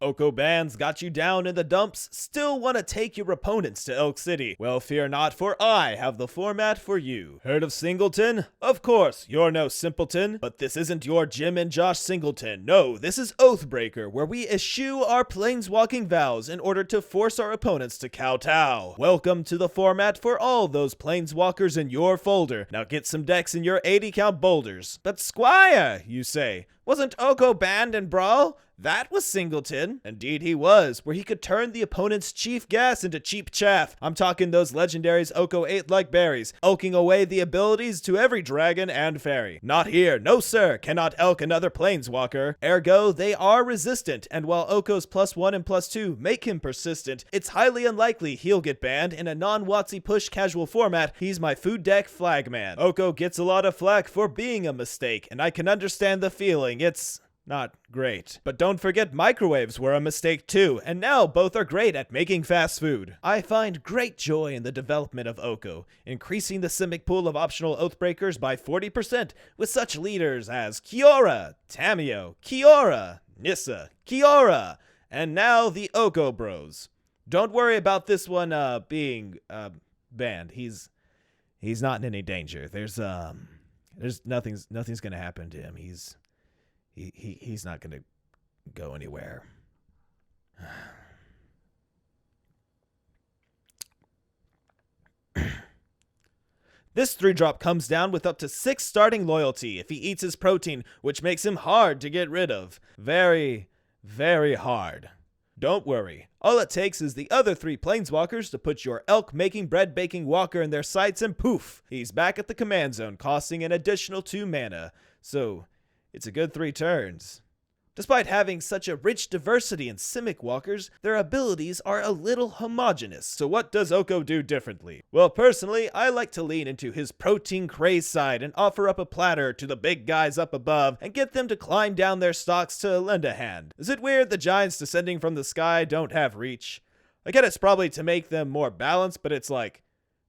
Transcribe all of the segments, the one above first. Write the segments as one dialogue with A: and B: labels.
A: Oko bands got you down in the dumps, still want to take your opponents to Elk City. Well, fear not, for I have the format for you. Heard of Singleton? Of course, you're no simpleton, but this isn't your Jim and Josh Singleton. No, this is Oathbreaker, where we eschew our planeswalking vows in order to force our opponents to kowtow. Welcome to the format for all those planeswalkers in your folder. Now get some decks in your 80 count boulders. But Squire, you say, wasn't Oko banned in Brawl? That was Singleton. Indeed he was, where he could turn the opponent's chief gas into cheap chaff. I'm talking those legendaries Oko ate like berries, elking away the abilities to every dragon and fairy. Not here, no sir, cannot elk another planeswalker. Ergo, they are resistant, and while Oko's +1 and +2 make him persistent, it's highly unlikely he'll get banned in a non-Watsy push casual format. He's my food deck flagman. Oko gets a lot of flack for being a mistake, and I can understand the feeling. It's not great. But don't forget microwaves were a mistake too, and now both are great at making fast food. I find great joy in the development of Oko, increasing the Simic pool of optional Oathbreakers by 40% with such leaders as Kiora, Tamio, Kiora, Nissa, Kiora, and now the Oko Bros. Don't worry about this one being banned. He's not in any danger. There's nothing's gonna happen to him. He's not going to go anywhere. This 3-drop comes down with up to 6 starting loyalty if he eats his protein, which makes him hard to get rid of. Very, very hard. Don't worry. All it takes is the other 3 planeswalkers to put your elk-making bread-baking walker in their sights and poof, he's back at the command zone, costing an additional 2 mana. So it's a good 3 turns. Despite having such a rich diversity in Simic walkers, their abilities are a little homogeneous. So what does Oko do differently? Well, personally, I like to lean into his protein craze side and offer up a platter to the big guys up above and get them to climb down their stalks to lend a hand. Is it weird the giants descending from the sky don't have reach? I get it's probably to make them more balanced, but it's like,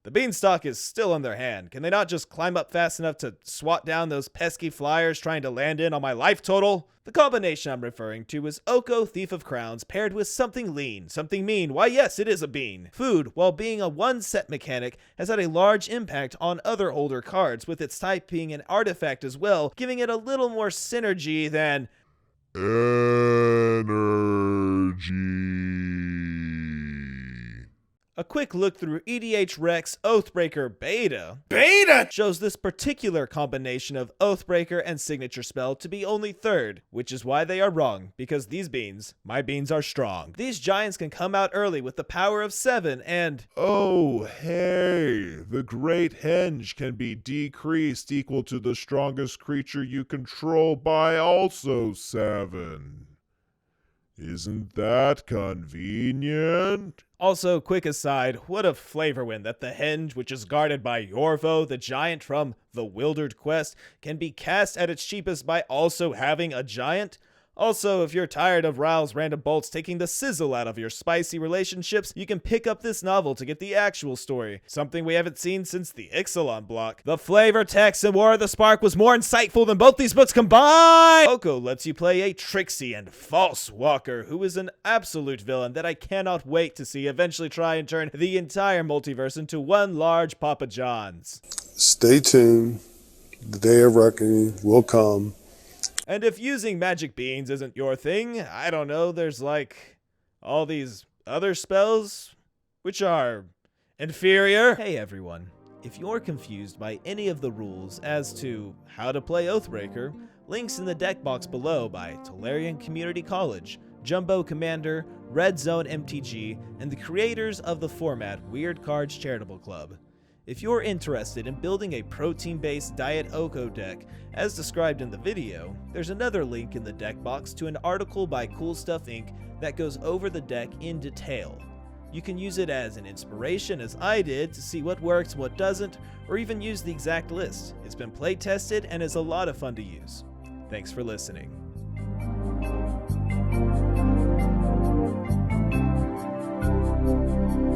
A: the beanstalk is still in their hand. Can they not just climb up fast enough to swat down those pesky flyers trying to land in on my life total? The combination I'm referring to is Oko Thief of Crowns paired with something lean, something mean. Why yes, it is a bean. Food, while being a one-set mechanic, has had a large impact on other older cards, with its type being an artifact as well, giving it a little more synergy than energy. A quick look through EDH Rec's Oathbreaker Beta shows this particular combination of Oathbreaker and signature spell to be only 3rd, which is why they are wrong, because these beans, my beans, are strong. These giants can come out early with the power of 7 and
B: oh hey, the Great Henge can be decreased equal to the strongest creature you control by also 7. Isn't that convenient?
A: Also, quick aside, what a flavor win that the Henge, which is guarded by Yorvo, the giant from the Wildered Quest, can be cast at its cheapest by also having a giant. Also, if you're tired of Raoul's random bolts taking the sizzle out of your spicy relationships, you can pick up this novel to get the actual story, something we haven't seen since the Ixalan block. The flavor text in War of the Spark was more insightful than both these books combined! Oko lets you play a tricksy and false walker who is an absolute villain that I cannot wait to see eventually try and turn the entire multiverse into one large Papa John's.
C: Stay tuned. The day of reckoning will come.
A: And if using magic beans isn't your thing, I don't know, there's like all these other spells which are inferior. Hey everyone, if you're confused by any of the rules as to how to play Oathbreaker, links in the deck box below by Tolarian Community College, Jumbo Commander, Red Zone MTG, and the creators of the format Weird Cards Charitable Club. If you're interested in building a protein-based Diet Oko deck, as described in the video, there's another link in the deck box to an article by Cool Stuff Inc. that goes over the deck in detail. You can use it as an inspiration, as I did, to see what works, what doesn't, or even use the exact list. It's been play tested and is a lot of fun to use. Thanks for listening.